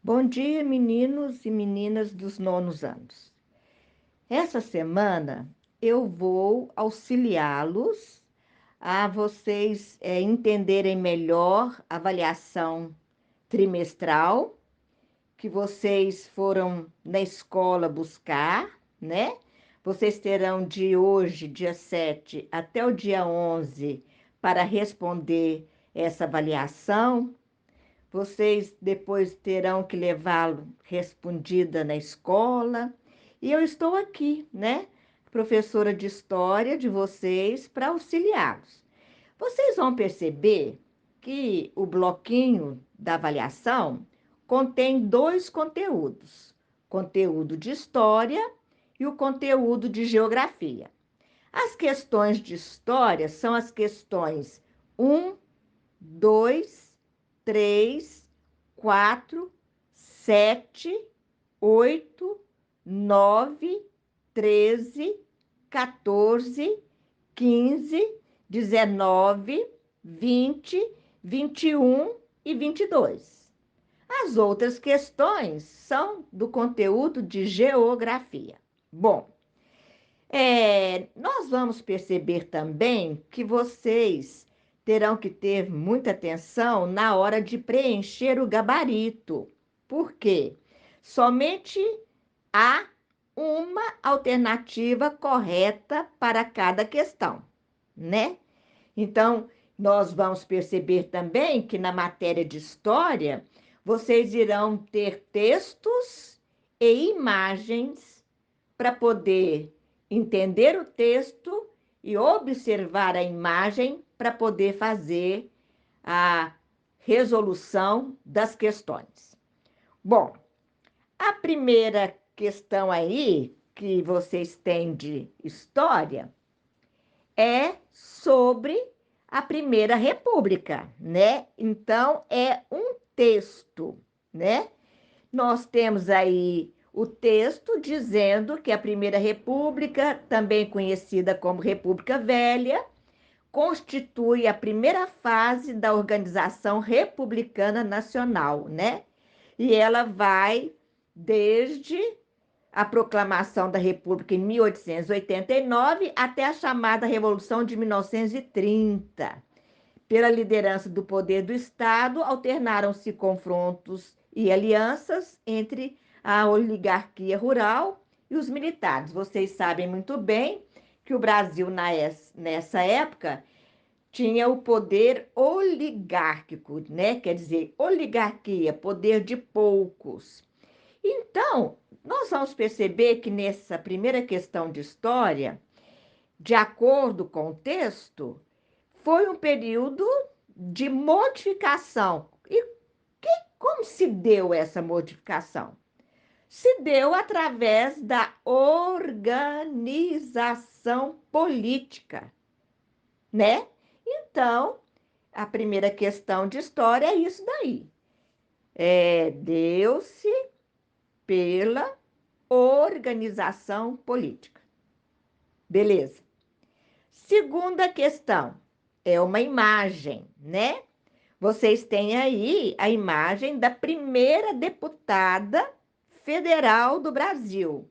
Bom dia, meninos e meninas dos nonos anos. Essa semana eu vou auxiliá-los a vocês entenderem melhor a avaliação trimestral que vocês foram na escola buscar, né? Vocês terão de hoje, dia 7, até o dia 11 para responder essa avaliação. Vocês depois terão que levá-lo respondida na escola. E eu estou aqui, né? Professora de história de vocês para auxiliá-los. Vocês vão perceber que o bloquinho da avaliação contém dois conteúdos: conteúdo de história e o conteúdo de geografia. As questões de história são as questões um, 2, 3, 4, 7, 8, 9, 13, 14, 15, 19, 20, 21 e 22. As outras questões são do conteúdo de geografia. Bom, nós vamos perceber também que vocês terão que ter muita atenção na hora de preencher o gabarito. Por quê? Somente há uma alternativa correta para cada questão, né? Então, nós vamos perceber também que na matéria de história, vocês irão ter textos e imagens para poder entender o texto e observar a imagem para poder fazer a resolução das questões. Bom, a primeira questão aí que vocês têm de história é sobre a Primeira República, né? Então, é um texto, né? Nós temos aí o texto dizendo que a Primeira República, também conhecida como República Velha, constitui a primeira fase da organização republicana nacional, né? E ela vai desde a proclamação da República em 1889 até a chamada Revolução de 1930. Pela liderança do poder do Estado, alternaram-se confrontos e alianças entre a oligarquia rural e os militares. Vocês sabem muito bem que o Brasil, nessa época, tinha o poder oligárquico, né? Quer dizer, oligarquia, poder de poucos. Então, nós vamos perceber que nessa primeira questão de história, de acordo com o texto, foi um período de modificação. E como se deu essa modificação? Se deu através da organização política, né? Então, a primeira questão de história é isso daí. Deu-se pela organização política. Beleza. Segunda questão é uma imagem, né? Vocês têm aí a imagem da primeira deputada federal do Brasil,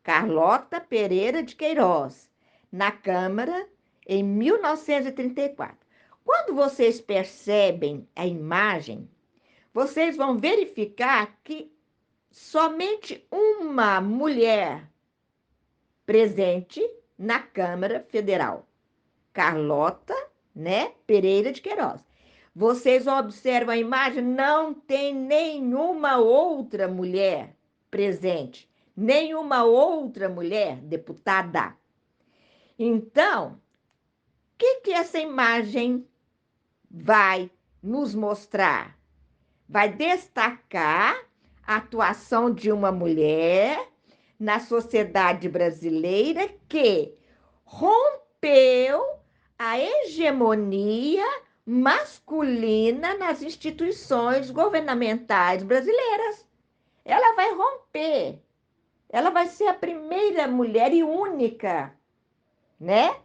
Carlota Pereira de Queiroz, na Câmara em 1934. Quando vocês percebem a imagem, vocês vão verificar que somente uma mulher presente na Câmara Federal, Carlota, né, Pereira de Queiroz. Vocês observam a imagem, não tem nenhuma outra mulher presente, nenhuma outra mulher deputada. Então, o que essa imagem vai nos mostrar? Vai destacar a atuação de uma mulher na sociedade brasileira que rompeu a hegemonia masculina nas instituições governamentais brasileiras. Ela vai romper. Ela vai ser a primeira mulher e única, né,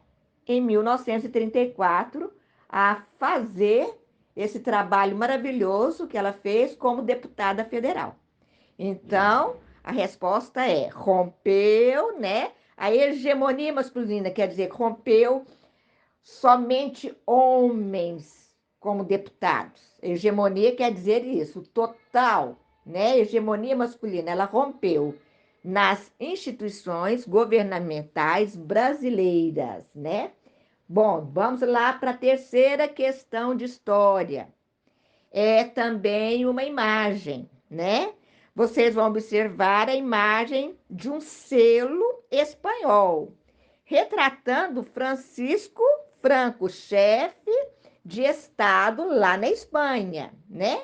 em 1934, a fazer esse trabalho maravilhoso que ela fez como deputada federal. Então, a resposta é rompeu, né? A hegemonia masculina quer dizer que rompeu somente homens como deputados. Hegemonia quer dizer isso, total, né? Hegemonia masculina, ela rompeu nas instituições governamentais brasileiras, né? Bom, vamos lá para a terceira questão de história. É também uma imagem, né? Vocês vão observar a imagem de um selo espanhol, retratando Francisco Franco, chefe de Estado lá na Espanha, né?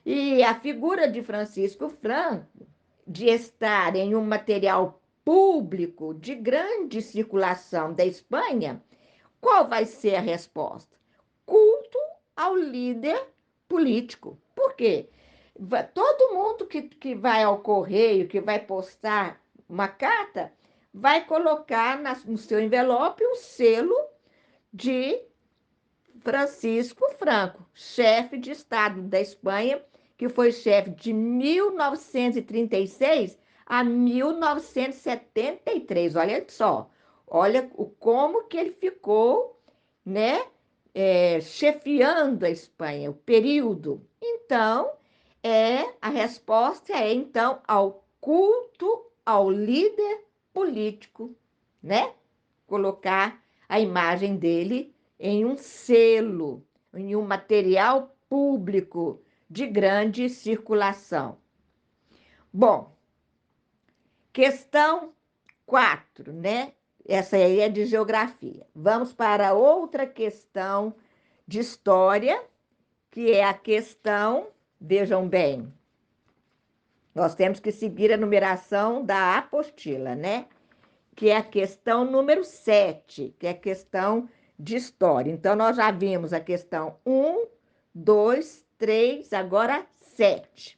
E a figura de Francisco Franco, de estar em um material público de grande circulação da Espanha, qual vai ser a resposta? Culto ao líder político. Por quê? Todo mundo que vai ao correio, que vai postar uma carta, vai colocar no seu envelope o selo de Francisco Franco, chefe de Estado da Espanha, que foi chefe de 1936 a 1973. Olha só, olha como que ele ficou, né, chefiando a Espanha, o período. Então, a resposta é então ao culto ao líder político, né? Colocar a imagem dele em um selo, em um material público de grande circulação. Bom, questão 4, né? Essa aí é de geografia. Vamos para outra questão de história, que é a questão, vejam bem, nós temos que seguir a numeração da apostila, né? Que é a questão número 7, que é a questão de história. Então, nós já vimos a questão 1, 2, 3, agora 7.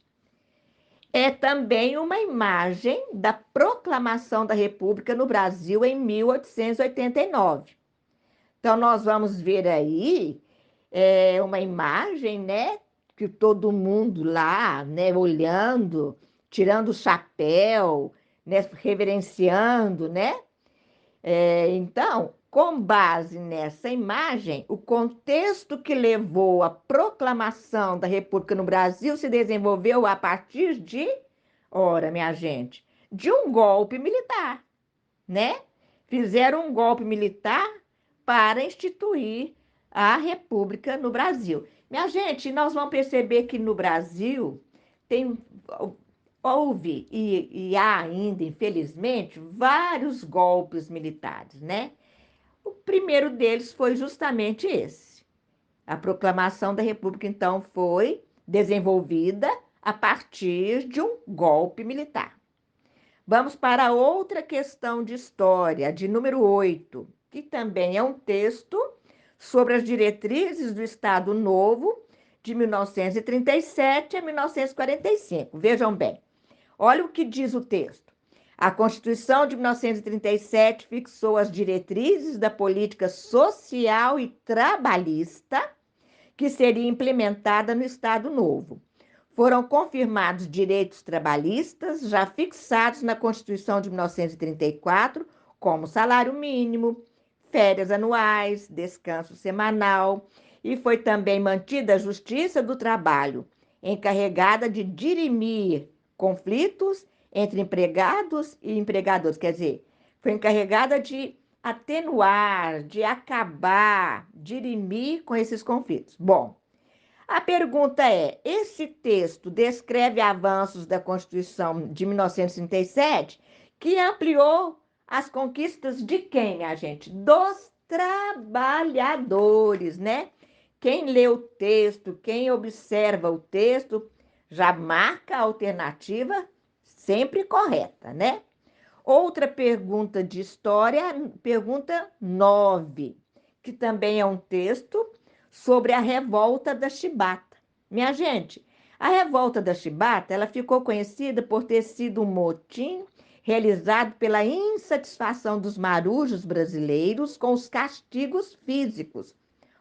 É também uma imagem da proclamação da República no Brasil em 1889. Então, nós vamos ver aí uma imagem, né? Que todo mundo lá, né, olhando, tirando o chapéu, né, reverenciando, né? Então, com base nessa imagem, o contexto que levou à proclamação da República no Brasil se desenvolveu a partir de, ora, minha gente, de um golpe militar, né? Fizeram um golpe militar para instituir a República no Brasil. Minha gente, nós vamos perceber que no Brasil tem houve e há ainda, infelizmente, vários golpes militares, né? O primeiro deles foi justamente esse. A proclamação da República, então, foi desenvolvida a partir de um golpe militar. Vamos para outra questão de história, de número 8, que também é um texto sobre as diretrizes do Estado Novo de 1937 a 1945. Vejam bem. Olha o que diz o texto. A Constituição de 1937 fixou as diretrizes da política social e trabalhista que seria implementada no Estado Novo. Foram confirmados direitos trabalhistas já fixados na Constituição de 1934, como salário mínimo, férias anuais, descanso semanal, e foi também mantida a Justiça do Trabalho, encarregada de dirimir conflitos entre empregados e empregadores, quer dizer, foi encarregada de atenuar, de acabar, dirimir com esses conflitos. Bom, a pergunta é: esse texto descreve avanços da Constituição de 1937 que ampliou as conquistas de quem, minha gente? Dos trabalhadores, né? Quem lê o texto, quem observa o texto, já marca a alternativa sempre correta, né? Outra pergunta de história, pergunta 9, que também é um texto sobre a revolta da Chibata. Minha gente, a revolta da Chibata, ela ficou conhecida por ter sido um motim realizado pela insatisfação dos marujos brasileiros com os castigos físicos.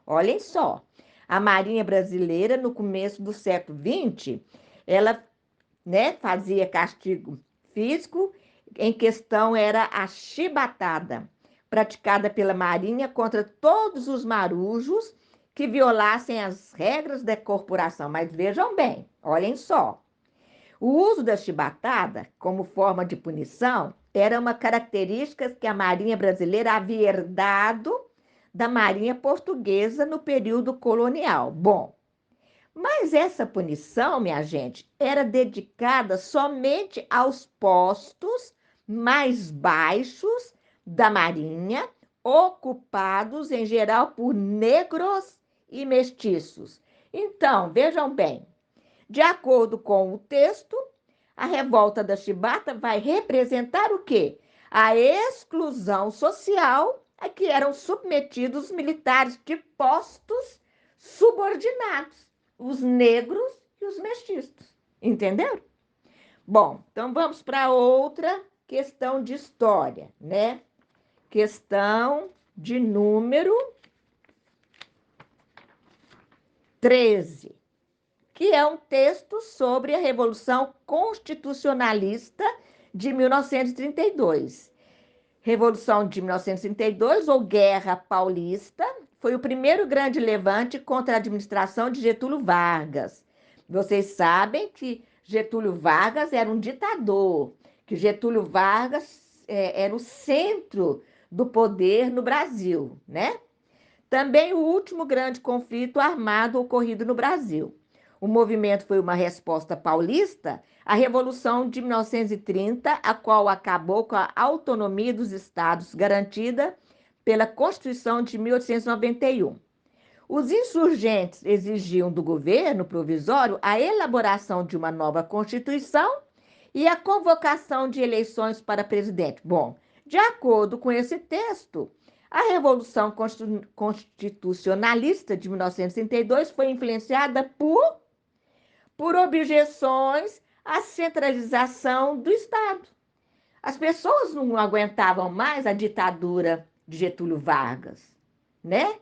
Olhem só, a Marinha Brasileira, no começo do século XX, ela né, fazia castigo físico. Em questão era a chibatada, praticada pela Marinha contra todos os marujos que violassem as regras da corporação. Mas vejam bem, olhem só. O uso da chibatada como forma de punição era uma característica que a Marinha brasileira havia herdado da Marinha portuguesa no período colonial. Bom, mas essa punição, minha gente, era dedicada somente aos postos mais baixos da Marinha, ocupados em geral por negros e mestiços. Então, vejam bem, de acordo com o texto, a revolta da chibata vai representar o quê? A exclusão social a que eram submetidos os militares de postos subordinados, os negros e os mestiços. Entenderam? Bom, então vamos para outra questão de história, né? Questão de número 13, que é um texto sobre a Revolução Constitucionalista de 1932. Revolução de 1932, ou Guerra Paulista, foi o primeiro grande levante contra a administração de Getúlio Vargas. Vocês sabem que Getúlio Vargas era um ditador, que Getúlio Vargas era o centro do poder no Brasil, né? Também o último grande conflito armado ocorrido no Brasil. O movimento foi uma resposta paulista à Revolução de 1930, a qual acabou com a autonomia dos estados garantida pela Constituição de 1891. Os insurgentes exigiam do governo provisório a elaboração de uma nova Constituição e a convocação de eleições para presidente. Bom, de acordo com esse texto, a Revolução Constitucionalista de 1932 foi influenciada por objeções à centralização do Estado. As pessoas não aguentavam mais a ditadura de Getúlio Vargas, né?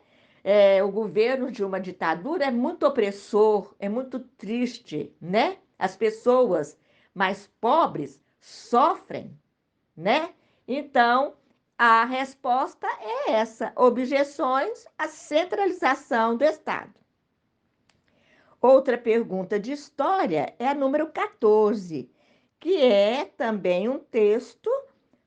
O governo de uma ditadura é muito opressor, é muito triste, né? As pessoas mais pobres sofrem, né? Então, a resposta é essa: objeções à centralização do Estado. Outra pergunta de história é a número 14, que é também um texto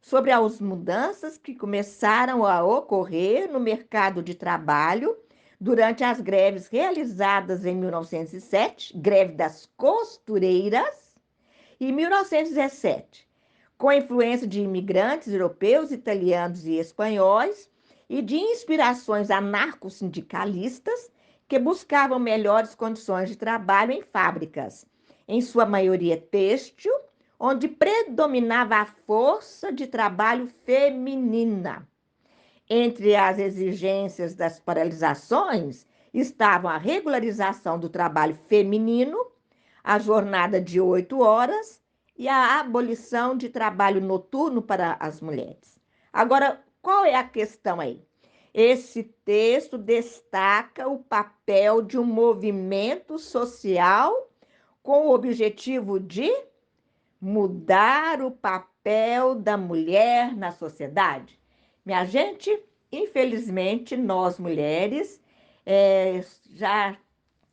sobre as mudanças que começaram a ocorrer no mercado de trabalho durante as greves realizadas em 1907, greve das costureiras, e 1917, com a influência de imigrantes europeus, italianos e espanhóis e de inspirações anarco-sindicalistas que buscavam melhores condições de trabalho em fábricas, em sua maioria têxtil, onde predominava a força de trabalho feminina. Entre as exigências das paralisações estavam a regularização do trabalho feminino, a jornada de 8 horas e a abolição de trabalho noturno para as mulheres. Agora, qual é a questão aí? Esse texto destaca o papel de um movimento social com o objetivo de mudar o papel da mulher na sociedade. Minha gente, infelizmente, nós mulheres já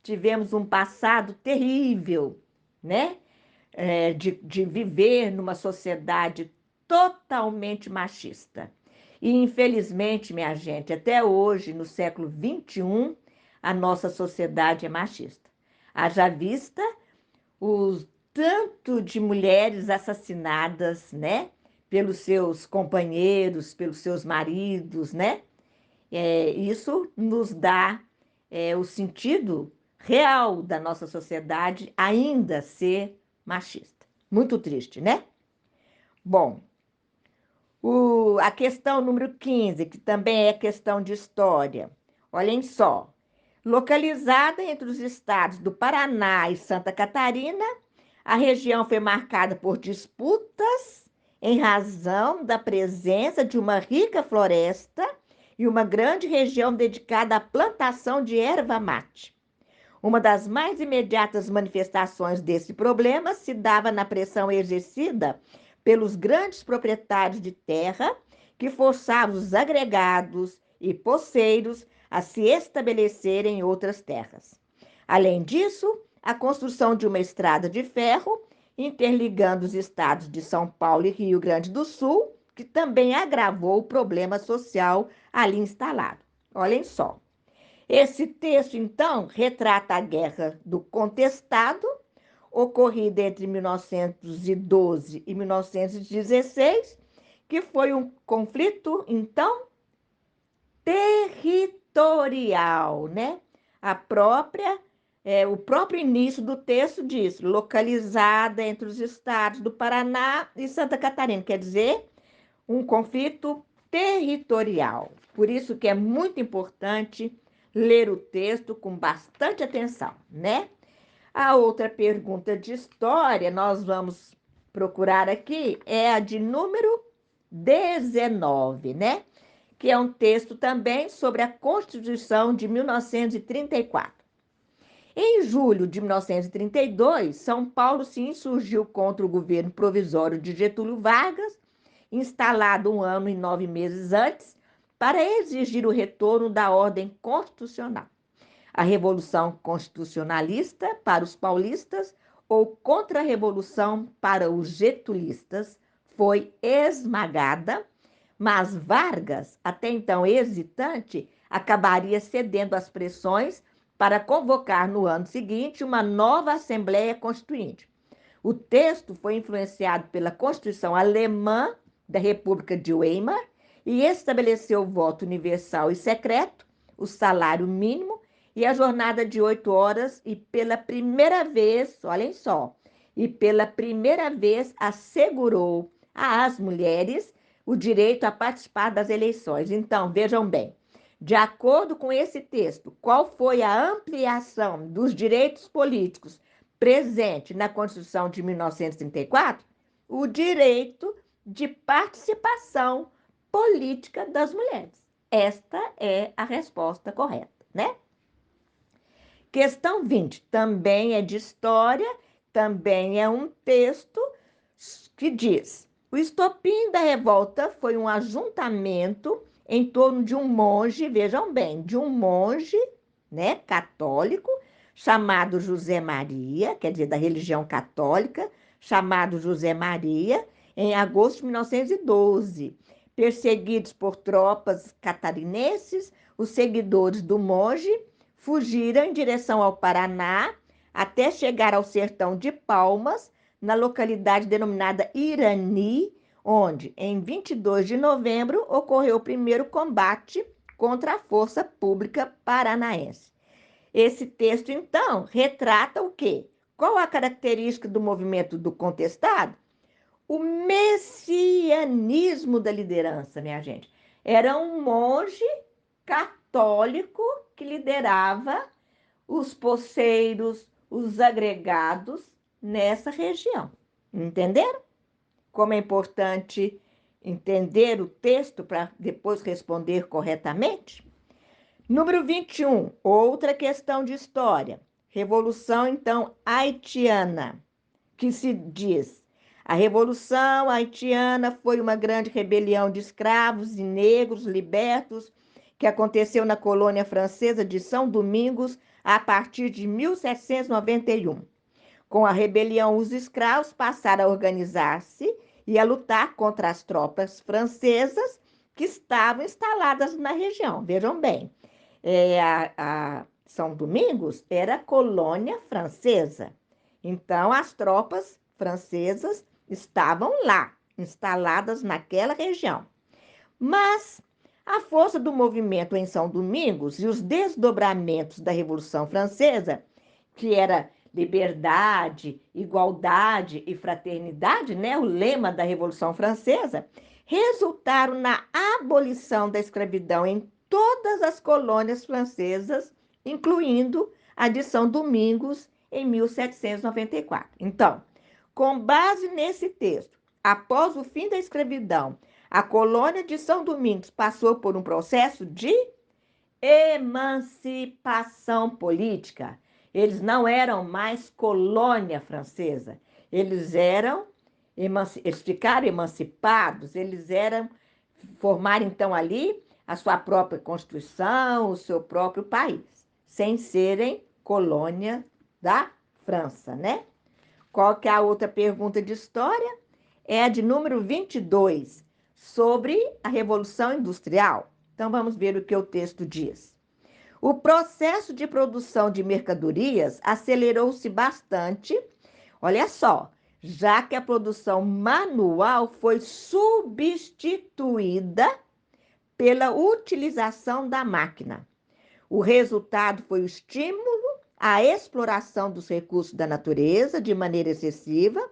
tivemos um passado terrível, né? De viver numa sociedade totalmente machista. E, infelizmente, minha gente, até hoje, no século XXI, a nossa sociedade é machista. Haja vista o tanto de mulheres assassinadas, né? Pelos seus companheiros, pelos seus maridos, né? Isso nos dá o sentido real da nossa sociedade ainda ser machista. Muito triste, né? Bom, a questão número 15, que também é questão de história. Olhem só. Localizada entre os estados do Paraná e Santa Catarina, a região foi marcada por disputas em razão da presença de uma rica floresta e uma grande região dedicada à plantação de erva mate. Uma das mais imediatas manifestações desse problema se dava na pressão exercida pelos grandes proprietários de terra, que forçavam os agregados e poceiros a se estabelecerem em outras terras. Além disso, a construção de uma estrada de ferro interligando os estados de São Paulo e Rio Grande do Sul, que também agravou o problema social ali instalado. Olhem só. Esse texto, então, retrata a Guerra do Contestado, ocorrida entre 1912 e 1916, que foi um conflito, então, territorial, né? O próprio início do texto diz, localizada entre os estados do Paraná e Santa Catarina, quer dizer, um conflito territorial. Por isso que é muito importante ler o texto com bastante atenção, né? A outra pergunta de história, nós vamos procurar aqui, é a de número 19, né? Que é um texto também sobre a Constituição de 1934. Em julho de 1932, São Paulo se insurgiu contra o governo provisório de Getúlio Vargas, instalado 1 ano e 9 meses antes, para exigir o retorno da ordem constitucional. A Revolução Constitucionalista para os paulistas ou Contra-Revolução para os getulistas foi esmagada, mas Vargas, até então hesitante, acabaria cedendo às pressões para convocar no ano seguinte uma nova Assembleia Constituinte. O texto foi influenciado pela Constituição Alemã da República de Weimar e estabeleceu o voto universal e secreto, o salário mínimo e a jornada de 8 horas e pela primeira vez, olhem só, e pela primeira vez assegurou às mulheres o direito a participar das eleições. Então, vejam bem, de acordo com esse texto, qual foi a ampliação dos direitos políticos presente na Constituição de 1934? O direito de participação política das mulheres. Esta é a resposta correta, né? Questão 20, também é de história, também é um texto que diz: o estopim da revolta foi um ajuntamento em torno de um monge, vejam bem, de um monge, né, católico, chamado José Maria, quer dizer, da religião católica, chamado José Maria, em agosto de 1912. Perseguidos por tropas catarinenses, os seguidores do monge fugiram em direção ao Paraná até chegar ao sertão de Palmas, na localidade denominada Irani, onde, em 22 de novembro, ocorreu o primeiro combate contra a força pública paranaense. Esse texto, então, retrata o quê? Qual a característica do movimento do contestado? O messianismo da liderança, minha gente. Era um monge católico que liderava os poceiros, os agregados nessa região. Entenderam? Como é importante entender o texto para depois responder corretamente? Número 21, outra questão de história. Revolução, então, haitiana, que se diz: a Revolução Haitiana foi uma grande rebelião de escravos e negros libertos que aconteceu na colônia francesa de São Domingos a partir de 1791. Com a rebelião, os escravos passaram a organizar-se e a lutar contra as tropas francesas que estavam instaladas na região. Vejam bem, a São Domingos era colônia francesa. Então, as tropas francesas estavam lá, instaladas naquela região. Mas a força do movimento em São Domingos e os desdobramentos da Revolução Francesa, que era liberdade, igualdade e fraternidade, né, o lema da Revolução Francesa, resultaram na abolição da escravidão em todas as colônias francesas, incluindo a de São Domingos, em 1794. Então, com base nesse texto, após o fim da escravidão, a colônia de São Domingos passou por um processo de emancipação política. Eles não eram mais colônia francesa. Eles eram, eles ficaram emancipados, formaram então ali a sua própria Constituição, o seu próprio país, sem serem colônia da França, né? Qual que é a outra pergunta de história? É a de número 22, sobre a Revolução Industrial. Então vamos ver o que o texto diz. O processo de produção de mercadorias acelerou-se bastante, olha só, já que a produção manual foi substituída pela utilização da máquina. O resultado foi o estímulo à exploração dos recursos da natureza de maneira excessiva,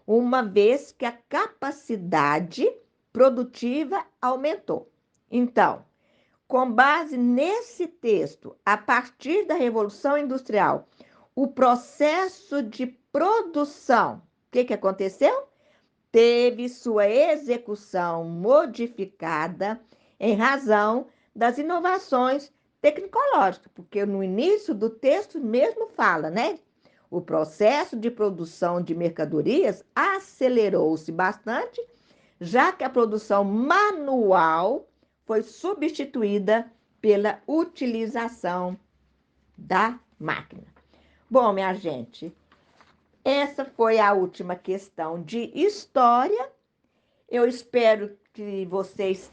uma vez que a capacidade produtiva aumentou. Então, com base nesse texto, a partir da Revolução Industrial, o processo de produção, o que aconteceu? Teve sua execução modificada em razão das inovações tecnológicas, porque no início do texto mesmo fala, né? O processo de produção de mercadorias acelerou-se bastante, já que a produção manual foi substituída pela utilização da máquina. Bom, minha gente, essa foi a última questão de história. Eu espero que vocês,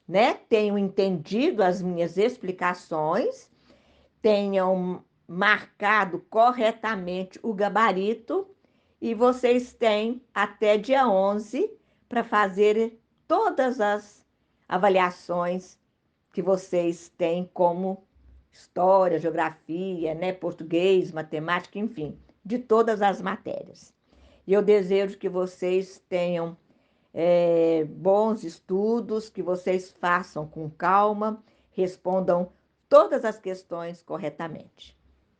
né, tenham entendido as minhas explicações, tenham marcado corretamente o gabarito e vocês têm até dia 11 para fazer todas as avaliações que vocês têm como história, geografia, né, português, matemática, enfim, de todas as matérias. E eu desejo que vocês tenham bons estudos, que vocês façam com calma, respondam todas as questões corretamente.